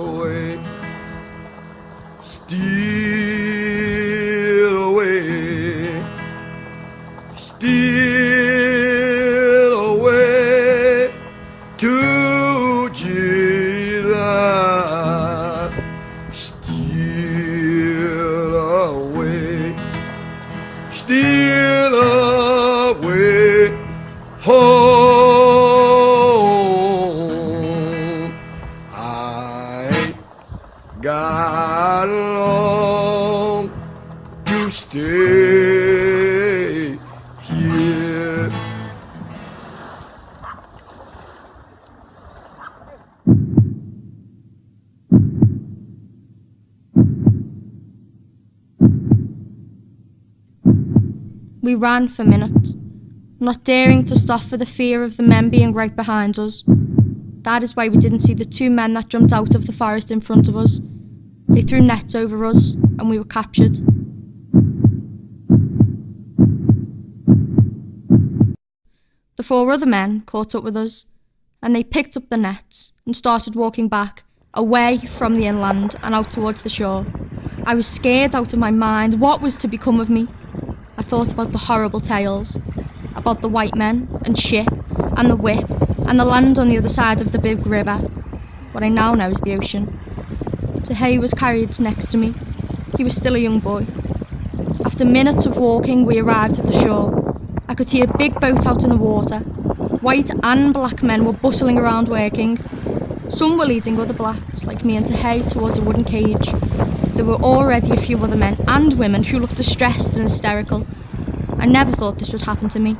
away, steal away, steal away to Jesus, steal away, steal away home. I got long to stay here. We ran for minutes, not daring to stop for the fear of the men being right behind us. That is why we didn't see the two men that jumped out of the forest in front of us. They threw nets over us and we were captured. The four other men caught up with us and they picked up the nets and started walking back, away from the inland and out towards the shore. I was scared out of my mind. What was to become of me? I thought about the horrible tales, about the white men and ship and the whip and the land on the other side of the big river. What I now know is the ocean. Tahei was carried next to me. He was still a young boy. After minutes of walking, we arrived at the shore. I could see a big boat out in the water. White and black men were bustling around working. Some were leading other blacks, like me and Tahei, towards a wooden cage. There were already a few other men and women who looked distressed and hysterical. I never thought this would happen to me.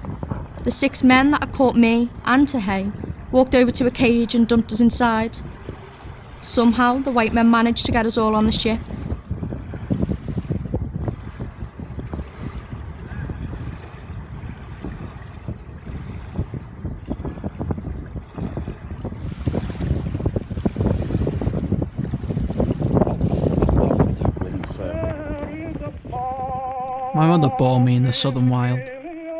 The 6 men that had caught me and Tahei walked over to a cage and dumped us inside. Somehow, the white men managed to get us all on the ship. My mother bore me in the southern wild.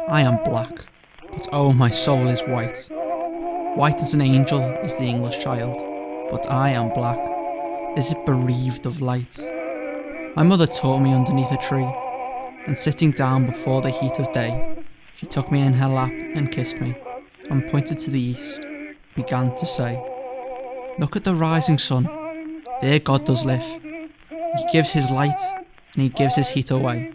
I am black, but oh, my soul is white. White as an angel is the English child, but I am black. Is it bereaved of light? My mother taught me underneath a tree, and sitting down before the heat of day, she took me in her lap and kissed me, and pointed to the east, began to say, "Look at the rising sun. There God does live. He gives his light, and he gives his heat away.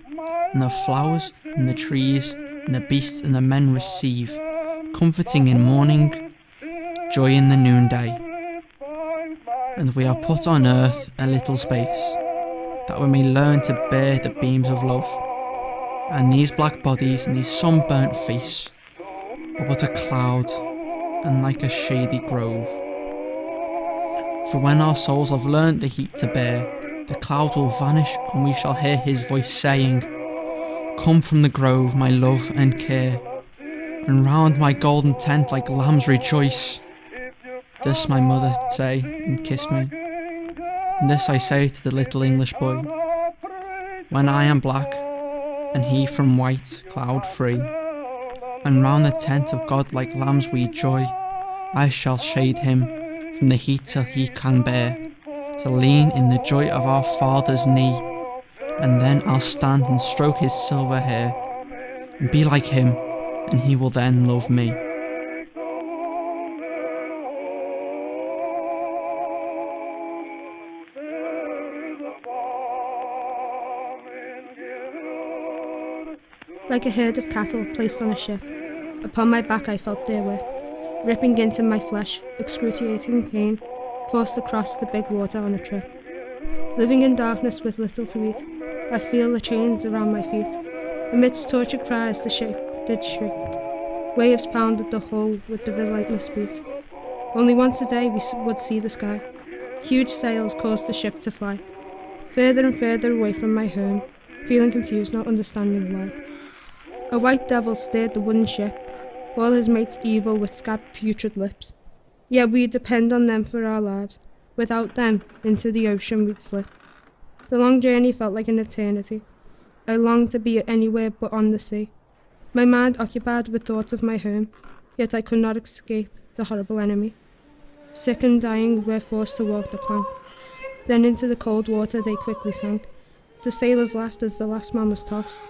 And the flowers, and the trees, and the beasts, and the men receive, comforting in morning, joy in the noonday. And we are put on earth a little space, that we may learn to bear the beams of love. And these black bodies and these sunburnt face are but a cloud, and like a shady grove. For when our souls have learnt the heat to bear, the cloud will vanish, and we shall hear his voice saying, 'Come from the grove, my love and care, and round my golden tent like lambs rejoice.' This my mother say, and kiss me. And this I say to the little English boy, when I am black, and he from white, cloud free, and round the tent of God like lambs we joy, I shall shade him from the heat till he can bear, to lean in the joy of our Father's knee. And then I'll stand and stroke his silver hair, and be like him, and he will then love me." Like a herd of cattle placed on a ship, upon my back I felt their whip, ripping into my flesh, excruciating pain, forced across the big water on a trip. Living in darkness with little to eat, I feel the chains around my feet. Amidst tortured cries the ship did shriek. Waves pounded the hull with the relentless beat. Only once a day we would see the sky. Huge sails caused the ship to fly, further and further away from my home, feeling confused, not understanding why. A white devil steered the wooden ship, all his mates evil with scabbed putrid lips. Yet we depend on them for our lives. Without them, into the ocean we'd slip. The long journey felt like an eternity. I longed to be anywhere but on the sea. My mind occupied with thoughts of my home, yet I could not escape the horrible enemy. Sick and dying, were forced to walk the plank. Then into the cold water they quickly sank. The sailors laughed as the last man was tossed.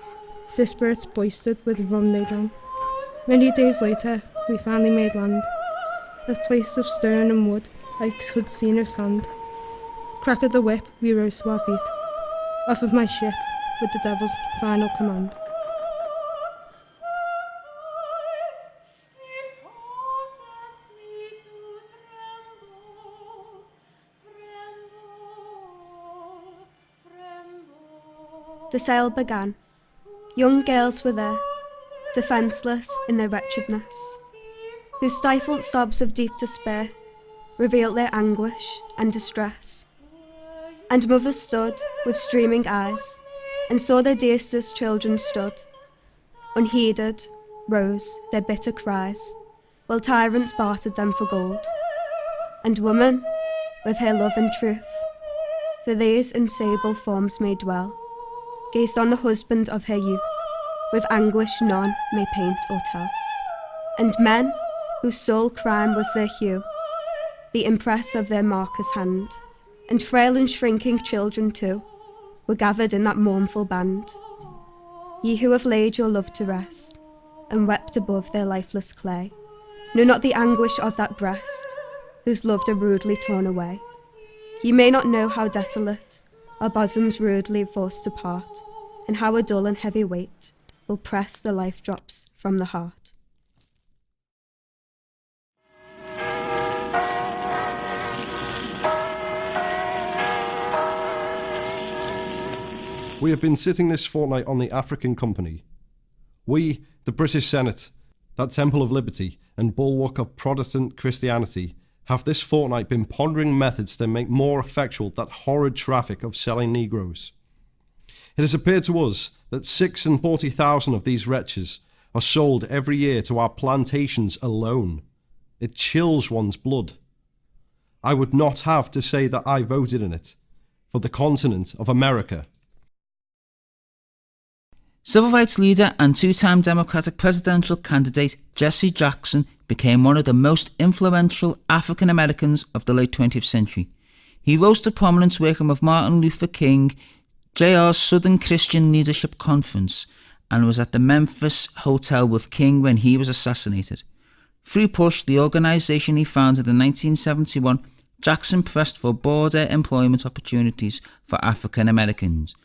The spirits boasted with rum they drank. Many days later, we finally made land. A place of stone and wood, like hood seen of sand. Crack of the whip, we rose to our feet. Off of my ship, with the devil's final command. The sale began. Young girls were there, defenceless in their wretchedness, whose stifled sobs of deep despair revealed their anguish and distress. And mothers stood with streaming eyes and saw their dearest children stood. Unheeded rose their bitter cries, while tyrants bartered them for gold. And woman, with her love and truth, for these in sable forms may dwell, gazed on the husband of her youth, with anguish none may paint or tell. And men, whose sole crime was their hue, the impress of their marker's hand, and frail and shrinking children too, were gathered in that mournful band. Ye who have laid your love to rest, and wept above their lifeless clay, know not the anguish of that breast, whose loved are rudely torn away. Ye may not know how desolate our bosoms rudely forced to part, and how a dull and heavy weight will press the life drops from the heart. We have been sitting this fortnight on the African Company. We, the British Senate, that temple of liberty and bulwark of Protestant Christianity, have this fortnight been pondering methods to make more effectual that horrid traffic of selling Negroes. It has appeared to us that 46,000 of these wretches are sold every year to our plantations alone. It chills one's blood. I would not have to say that I voted in it, for the continent of America. Civil rights leader and two-time Democratic presidential candidate Jesse Jackson became one of the most influential African Americans of the late 20th century. He rose to prominence working with Martin Luther King, Jr.'s Southern Christian Leadership Conference, and was at the Memphis Hotel with King when he was assassinated. Through PUSH, the organization he founded in 1971, Jackson pressed for broader employment opportunities for African Americans.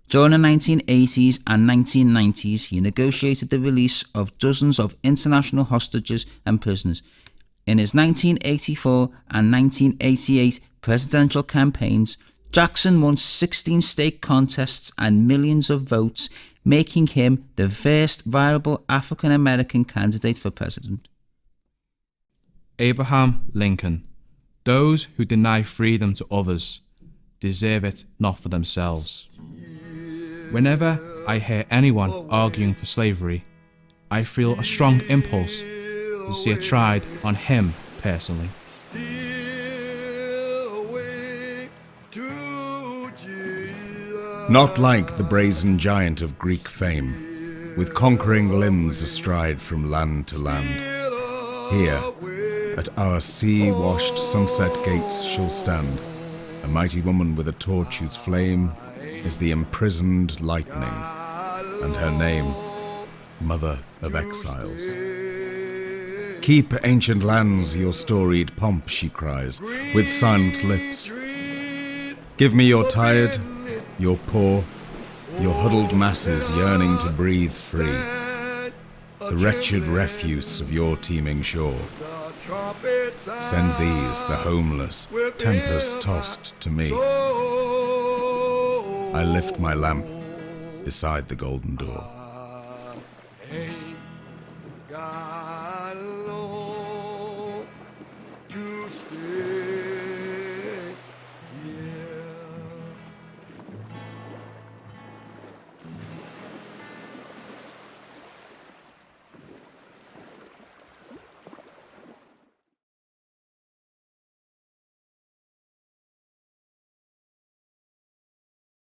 During the 1980s and 1990s, he negotiated the release of dozens of international hostages and prisoners. In his 1984 and 1988 presidential campaigns, Jackson won 16 state contests and millions of votes, making him the first viable African American candidate for president. Abraham Lincoln. Those who deny freedom to others deserve it not for themselves. Whenever I hear anyone arguing for slavery, I feel a strong impulse to see it tried on him personally. Not like the brazen giant of Greek fame, with conquering limbs astride from land to land. Here, at our sea-washed sunset gates shall stand a mighty woman with a torch whose flame is the imprisoned lightning, and her name, Mother of Exiles. Keep, ancient lands, your storied pomp, she cries, with silent lips. Give me your tired, your poor, your huddled masses yearning to breathe free, the wretched refuse of your teeming shore. Send these, the homeless, tempest-tossed, to me. I lift my lamp beside the golden door.